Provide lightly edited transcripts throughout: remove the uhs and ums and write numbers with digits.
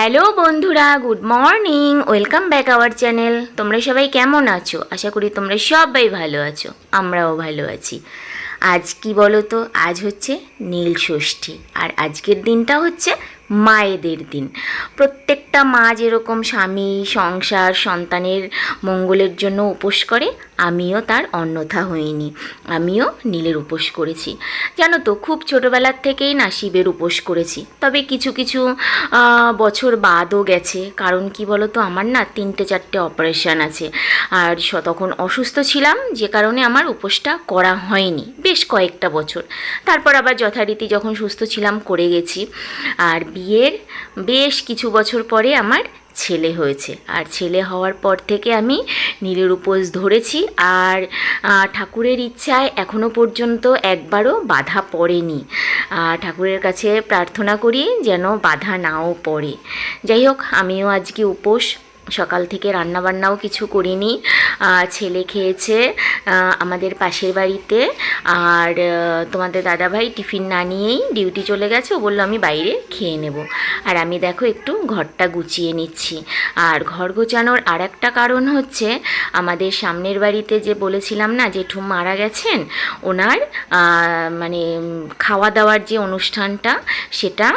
Hello বন্ধুরা, good morning, welcome back our channel. তোমরা সবাই কেমন আছো? আশা করি তোমরা সবাই ভালো আছো, আমরাও ভালো আছি। আজ কি বলো তো, আজ হচ্ছে নীল ষষ্ঠী, আর আজকের দিনটা হচ্ছে মায়েদের দিন। প্রত্যেকটা মা যেরকম স্বামী, সংসার, সন্তানের মঙ্গলের জন্য উপোস করে, আমিও তার অন্যথা হইনি। আমিও নীলের উপোস করেছি। জানো তো, খুব ছোটোবেলার থেকেই না শিবের উপোস করেছি, তবে কিছু কিছু বছর বাদও গেছে। কারণ কি বলো তো, আমার না 3-4টে অপারেশান আছে, আর তখন অসুস্থ ছিলাম, যে কারণে আমার উপোসটা করা হয়নি বেশ কয়েকটা বছর। তারপর আবার যথারীতি যখন সুস্থ ছিলাম করে গেছি। আর বিয়ের বেশ কিছু বছর পরে আমার ছেলে হয়েছে, আর ছেলে হওয়ার পর থেকে আমি নীলের উপোস ধরেছি। আর ঠাকুরের ইচ্ছায় এখনও পর্যন্ত একবারও বাধা পড়েনি। ঠাকুরের কাছে প্রার্থনা করি যেন বাধা নাও পড়ে। যাই হোক, আমিও আজকে উপোস। সকাল থেকে রান্নাবান্নাও কিছু করিনি, ছেলে খেয়েছে আমাদের পাশের বাড়িতে। আর তোমাদের দাদাভাই টিফিন না নিয়েই ডিউটি চলে গেছে, ও বললো আমি বাইরে খেয়ে নেব। আর আমি দেখো একটু ঘরটা গুছিয়ে নিচ্ছি। আর ঘর গোছানোর আর একটা কারণ হচ্ছে, আমাদের সামনের বাড়িতে যে বলেছিলাম না জেঠু মারা গেছেন, ওনার মানে খাওয়া দাওয়ার যে অনুষ্ঠানটা, সেটা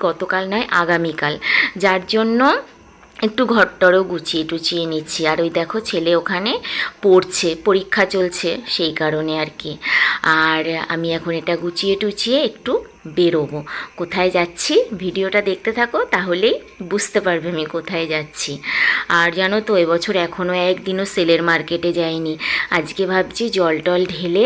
গতকাল নয় আগামীকাল, যার জন্য একটু ঘরটরও গুছিয়ে টুচিয়ে নিচ্ছি। আর ওই দেখো ছেলে ওখানে পড়ছে, পরীক্ষা চলছে, সেই কারণে আর কি। আর আমি এখন এটা গুছিয়ে টুচিয়ে একটু বেরোবো। কোথায় যাচ্ছি ভিডিওটা দেখতে থাকো, তাহলেই বুঝতে পারবে আমি কোথায় যাচ্ছি। আর জানো তো, এবছর এখনও একদিনও সেলের মার্কেটে যাইনি। আজকে ভাবছি জল টল ঢেলে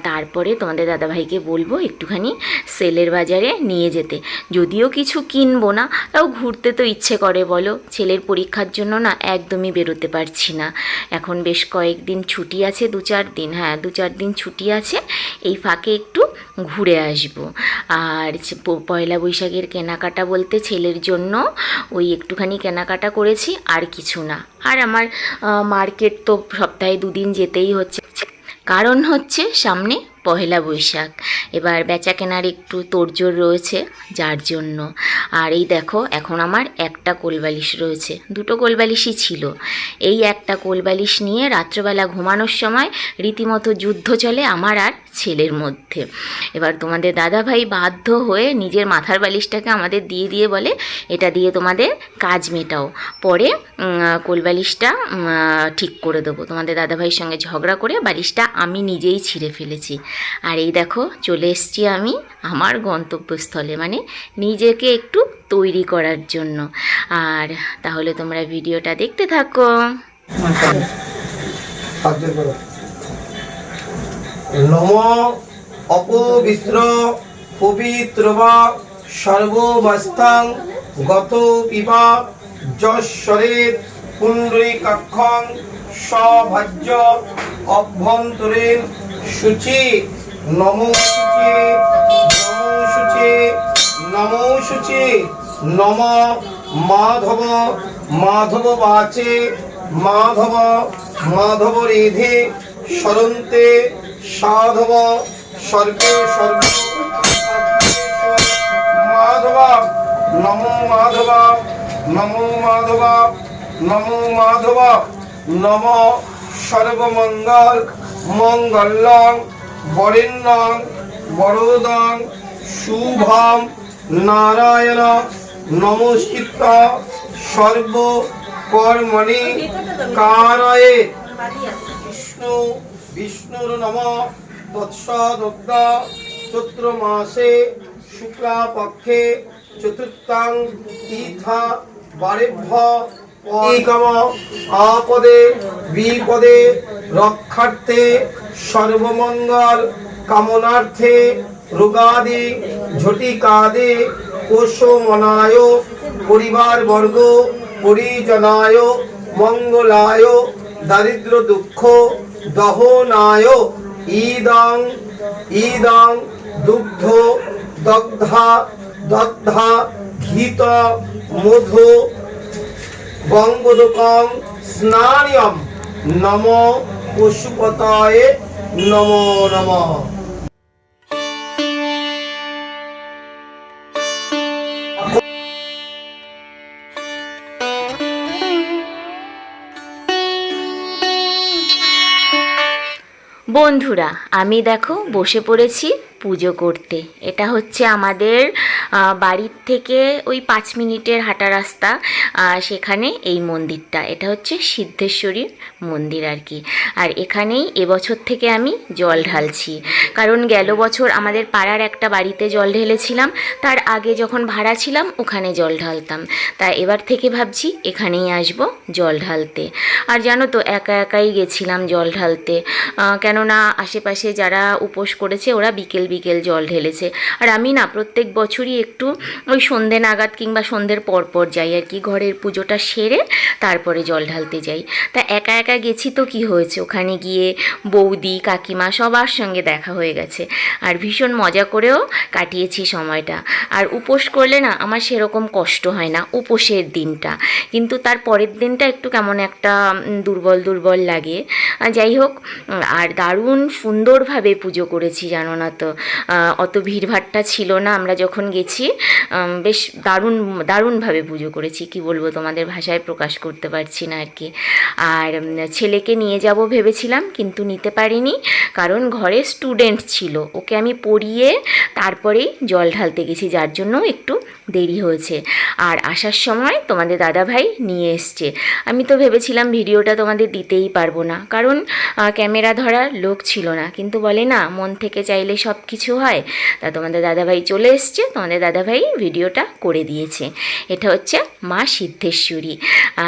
তারপরে তোমাদের দাদাভাইকে বলবো একটুখানি সেলের বাজারে নিয়ে যেতে। যদিও কিছু কিনবো না, তাও ঘুরতে তো ইচ্ছে করে বলো। ছেলের পরীক্ষার জন্য না একদমই বেরোতে পারছি না। এখন বেশ কয়েকদিন ছুটি আছে, 2-4 দিন, 2-4 দিন ছুটি আছে। এই ফাঁকে একটু ঘুরে আসবো। আর পয়লা বৈশাখের কেনাকাটা বলতে ছেলের জন্য ওই একটুখানি কেনাকাটা করেছি, আর কিছু না। আর আমার মার্কেট তো সপ্তাহে 2 দিন যেতেই হচ্ছে, কারণ হচ্ছে সামনে পয়লা বৈশাখ। এবার বেচা কেনার একটু তোড়জোড় রয়েছে, যার জন্য। আর এই দেখো, এখন আমার একটা কোলবালিশ রয়েছে, 2টো কোলবালিশই ছিল। এই একটা কোলবালিশ নিয়ে রাত্রবেলা ঘুমানোর সময় রীতিমতো যুদ্ধ চলে আমার আর ছেলের মধ্যে। এবার তোমাদের দাদাভাই বাধ্য হয়ে নিজের মাথার বালিশটাকে আমাদের দিয়ে দিয়ে বলে, এটা দিয়ে তোমাদের কাজ মেটাও, পরে কোলবালিশটা ঠিক করে দেবো। তোমাদের দাদাভাইয়ের সঙ্গে ঝগড়া করে বালিশটা আমি নিজেই ছিঁড়ে ফেলেছি। আর এই দেখো চলে এসেছি আমি আমার গন্তব্যস্থলে, মানে নিজেকে একটু তৈরি করার জন্য। আর তাহলে তোমরা ভিডিওটা দেখতে থাকো। নম অপবিত্র পবিত্র বা সর্ববস্থাং গত পিবা যশ্বরের পুণ্ডরীকাক্ষং সভাজ্য অভ্যন্তরীণ শুচি নমো শুচি নমো শুচি নমো শুচি নম মাধব মাধব বাচে মাধব মাধব রেধে সরন্তে সাধব স্বর্গে স্বর্গ মাধব নমো মাধব নমো মাধব নমো মাধব নম সর্বমঙ্গল মঙ্গলং বরেণ্যং বরদং শুভম নারায়ণ নমস্কৃত সর্ব কর্মণি কারয়ে বিষ্ণু বিষ্ণুর নম তৎসদোক্ত চৈত্র মাসে শুক্লা পক্ষে চতুর্থাং তিথা বারেভ্য একম আপদে বিপদে রক্ষার্থে সর্বমঙ্গল কামনার্থে রোগাদি ঝটিকাদে কোশমনায় পরিবারবর্গ পরিজনায় মঙ্গলায় দারিদ্র দুঃখ দহনায় ঈদং ঈদং দুগ্ধ দগ্ধা দগ্ধা ঘিত মধু গঙ্গোদকং স্নানিয়ম নম পশুপতায়ে নমো নমঃ। বন্ধুরা, আমি দেখো বসে পড়েছি পুজো করতে। এটা হচ্ছে আমাদের বাড়ির থেকে ওই 5 মিনিটের হাঁটা রাস্তা, সেখানে এই মন্দিরটা। এটা হচ্ছে সিদ্ধেশ্বরী মন্দির আর কি। আর এখানেই এবছর থেকে আমি জল ঢালছি, কারণ গেল বছর আমাদের পাড়ার একটা বাড়িতে জল ঢেলেছিলাম, তার আগে যখন ভাড়া ছিলাম ওখানে জল ঢালতাম। তাই এবার থেকে ভাবছি এখানেই আসবো জল ঢালতে। আর জানো তো, একা একাই গেছিলাম জল ঢালতে, কেননা আশেপাশে যারা উপোস করেছে ওরা বিকেল বিকেল জল ঢেলেছে। আর আমি না প্রত্যেক বছরই একটু ওই সন্ধে নাগাদ কিংবা সন্ধ্যের পর যাই আর কি, ঘরের পুজোটা সেরে তারপরে জল ঢালতে যাই। তা একা একা গেছি তো কি হয়েছে, ওখানে গিয়ে বৌদি কাকিমা সবার সঙ্গে দেখা হয়ে গেছে, আর ভীষণ মজা করেও কাটিয়েছি সময়টা। আর উপোস করলে না আমার সেরকম কষ্ট হয় না উপোসের দিনটা, কিন্তু তার পরের দিনটা একটু কেমন একটা দুর্বল দুর্বল লাগে। যাই হোক, আর দারুণ সুন্দরভাবে পুজো করেছি জানো না তো। অত ভিড়ভাট্টা ছিল না আমরা যখন গেছি, বেশ দারুণভাবে পুজো করেছি, কি বলবো তোমাদের ভাষায় প্রকাশ করতে পারছি না আর কি। আর ছেলেকে নিয়ে যাব ভেবেছিলাম, কিন্তু নিতে পারিনি, কারণ ঘরে স্টুডেন্ট ছিল, ওকে আমি পড়িয়ে তারপরেই জল ঢালতে গেছি, যার জন্য একটু দেরি হয়েছে। আর আসার সময় তোমাদের দাদাভাই নিয়ে এসছে। আমি তো ভেবেছিলাম ভিডিওটা তোমাদের দিতেই পারবো না, কারণ ক্যামেরা ধরার লোক ছিল না, কিন্তু বলে না মন থেকে চাইলে সব কিছু হয়। তা তোমাদের দাদাভাই চলে এসছে, তোমাদের দাদাভাই ভিডিওটা করে দিয়েছে। এটা হচ্ছে মা সিদ্ধেশ্বরী।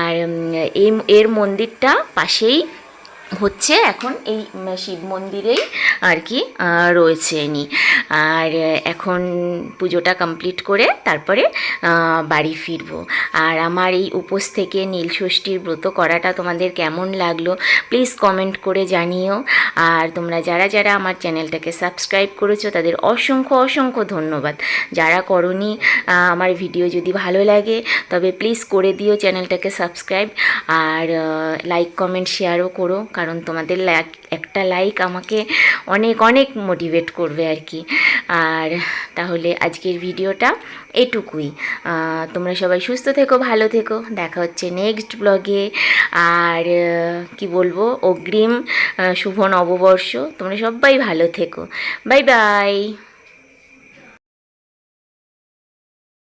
আর এর মন্দিরটা পাশেই হচ্ছে এখন এই শিব মন্দিরেই আর কি রয়েছে ইনি। আর এখন পুজোটা কমপ্লিট করে তারপরে বাড়ি ফিরবো। আর আমার এই উপোস থেকে নীলষষ্ঠীর ব্রত করাটা তোমাদের কেমন লাগলো প্লিজ কমেন্ট করে জানিও। আর তোমরা যারা যারা আমার চ্যানেলটাকে সাবস্ক্রাইব করেছো তাদের অসংখ্য অসংখ্য ধন্যবাদ। যারা করনি, আমার ভিডিও যদি ভালো লাগে তবে প্লিজ করে দিও চ্যানেলটাকে সাবস্ক্রাইব। আর লাইক কমেন্ট শেয়ারও করো, কারণ তোমাদের একটা লাইক আমাকে অনেক অনেক মোটিভেট করবে আর কি। আর তাহলে আজকের ভিডিওটা এটুকুই। তোমরা সবাই সুস্থ থেকো, ভালো থেকো, দেখা হচ্ছে নেক্সট ব্লগে। আর কি বলবো, অগ্রিম শুভ নববর্ষ, তোমরা সবাই ভালো থেকো। Bye bye.